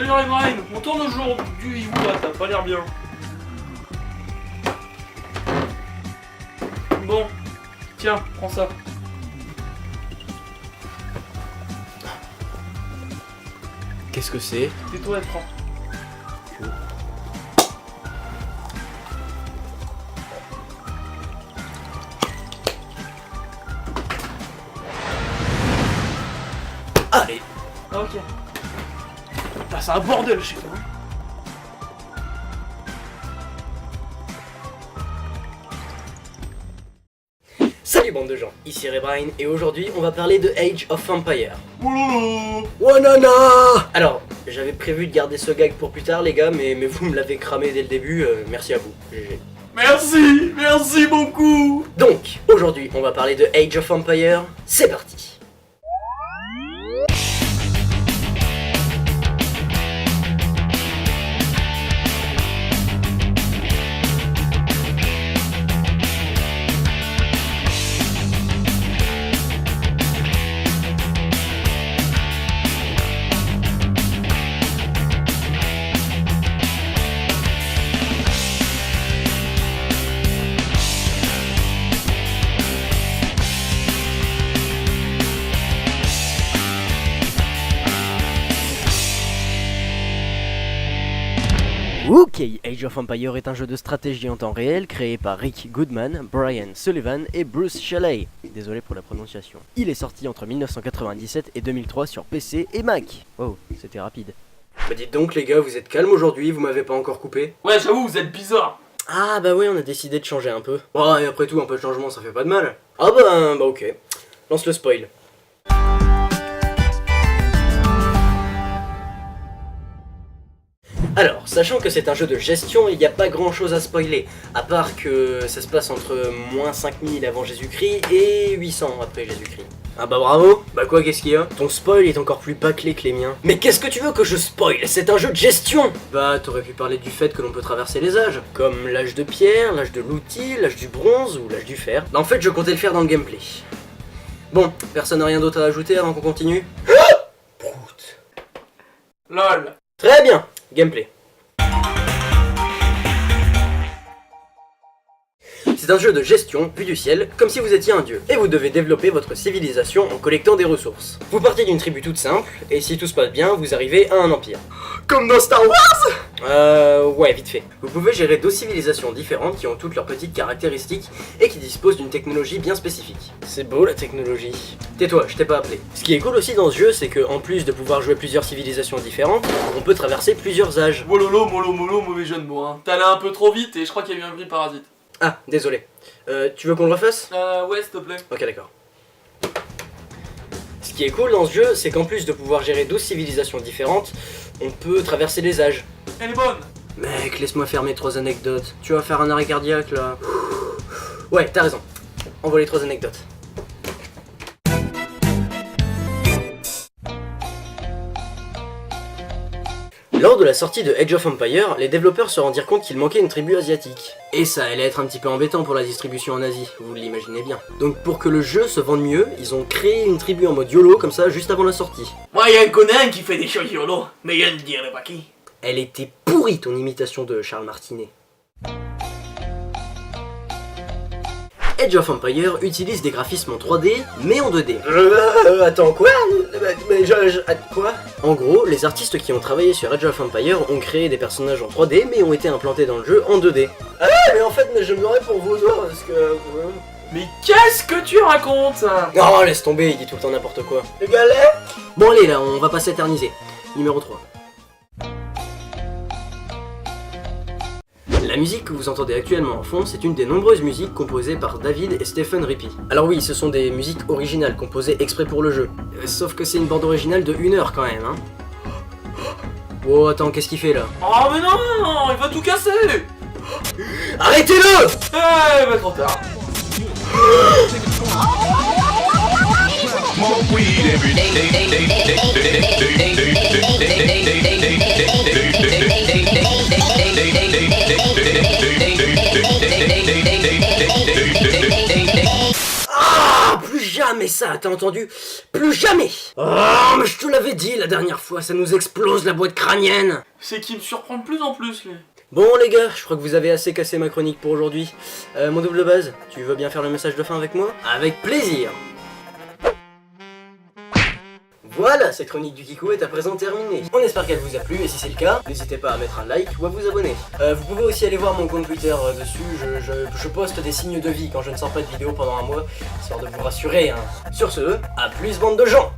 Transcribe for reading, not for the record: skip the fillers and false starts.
Herobrine, on tourne aujourd'hui où là? T'as pas l'air bien. Bon, tiens, prends ça. Qu'est-ce que c'est? Tais-toi et prends. Allez. Ah, ok. Ah, c'est un bordel chez toi. Salut bande de gens, ici Herobrine et aujourd'hui on va parler de Age of Empires. Oh Wanana. Alors, j'avais prévu de garder ce gag pour plus tard les gars, mais vous me l'avez cramé dès le début, merci à vous. GG. Merci beaucoup. Donc, aujourd'hui on va parler de Age of Empires, c'est parti. Ok, Age of Empires est un jeu de stratégie en temps réel créé par Rick Goodman, Brian Sullivan et Bruce Shelley. Désolé pour la prononciation. Il est sorti entre 1997 et 2003 sur PC et Mac. Wow, c'était rapide. Bah dites donc les gars, vous êtes calmes aujourd'hui, vous m'avez pas encore coupé? Ouais, j'avoue, vous êtes bizarre. Ah bah ouais, on a décidé de changer un peu. Oh, et après tout, un peu de changement ça fait pas de mal. Ah bah ok. Lance le spoil. Alors, sachant que c'est un jeu de gestion, il n'y a pas grand chose à spoiler, à part que ça se passe entre moins 5000 avant Jésus-Christ et 800 après Jésus-Christ. Ah bah bravo. Bah quoi, qu'est-ce qu'il y a? Ton spoil est encore plus bâclé que les miens. Mais qu'est-ce que tu veux que je spoil? C'est un jeu de gestion. Bah t'aurais pu parler du fait que l'on peut traverser les âges, comme l'âge de pierre, l'âge de l'outil, l'âge du bronze ou l'âge du fer. En fait je comptais le faire dans le gameplay. Bon, personne n'a rien d'autre à ajouter avant qu'on continue? Prout. Lol. Très bien, gameplay. C'est un jeu de gestion, vue du ciel, comme si vous étiez un dieu, et vous devez développer votre civilisation en collectant des ressources. Vous partez d'une tribu toute simple, et si tout se passe bien, vous arrivez à un empire. Comme dans Star Wars? Ouais, vite fait. Vous pouvez gérer 2 civilisations différentes qui ont toutes leurs petites caractéristiques, et qui disposent d'une technologie bien spécifique. C'est beau la technologie. Tais-toi, je t'ai pas appelé. Ce qui est cool aussi dans ce jeu, c'est que en plus de pouvoir jouer plusieurs civilisations différentes, on peut traverser plusieurs âges. Mololo, mauvais jeu de mots, hein. T'es allé un peu trop vite et je crois qu'il y a eu un gris parasite. Ah, désolé. Tu veux qu'on le refasse? Ouais, s'il te plaît. Ok, d'accord. Ce qui est cool dans ce jeu, c'est qu'en plus de pouvoir gérer 12 civilisations différentes, on peut traverser les âges. Elle est bonne. Mec, laisse-moi faire mes 3 anecdotes. Tu vas faire un arrêt cardiaque, là. Ouais, t'as raison. Envoie les 3 anecdotes. Lors de la sortie de Age of Empires, les développeurs se rendirent compte qu'il manquait une tribu asiatique. Et ça allait être un petit peu embêtant pour la distribution en Asie, vous l'imaginez bien. Donc pour que le jeu se vende mieux, ils ont créé une tribu en mode YOLO comme ça juste avant la sortie. Moi, y'en connais un qui fait des choses YOLO, mais je ne dirai pas qui. Elle était pourrie ton imitation de Charles Martinet. Age of Empires utilise des graphismes en 3D, mais en 2D. Attends, quoi? Quoi? En gros, les artistes qui ont travaillé sur Age of Empires ont créé des personnages en 3D, mais ont été implantés dans le jeu en 2D. Ah, mais en fait, je me l'aurais pour vous autres, parce que... Mais qu'est-ce que tu racontes? Oh, laisse tomber, il dit tout le temps n'importe quoi. Le galet? Bon, allez, là, on va pas s'éterniser. Numéro 3. La musique que vous entendez actuellement en fond, c'est une des nombreuses musiques composées par David et Stephen Rippey. Alors oui, ce sont des musiques originales composées exprès pour le jeu. Sauf que c'est une bande originale de 1 heure quand même, hein. Oh, attends, qu'est-ce qu'il fait là? Oh mais non, il va tout casser. Arrêtez-le! Eh, bah trop tard. Ah, plus jamais jamais ça, t'as entendu? Plus jamais! Oh, mais je te l'avais dit la dernière fois, ça nous explose la boîte crânienne! C'est qui me surprend de plus en plus, lui. Bon les gars, je crois que vous avez assez cassé ma chronique pour aujourd'hui. Mon double base, tu veux bien faire le message de fin avec moi? Avec plaisir! Voilà, cette chronique du Kikou est à présent terminée. On espère qu'elle vous a plu, et si c'est le cas, n'hésitez pas à mettre un like ou à vous abonner. Vous pouvez aussi aller voir mon compte Twitter dessus, je poste des signes de vie quand je ne sors pas de vidéo pendant un mois, histoire de vous rassurer, hein. Sur ce, à plus bande de gens!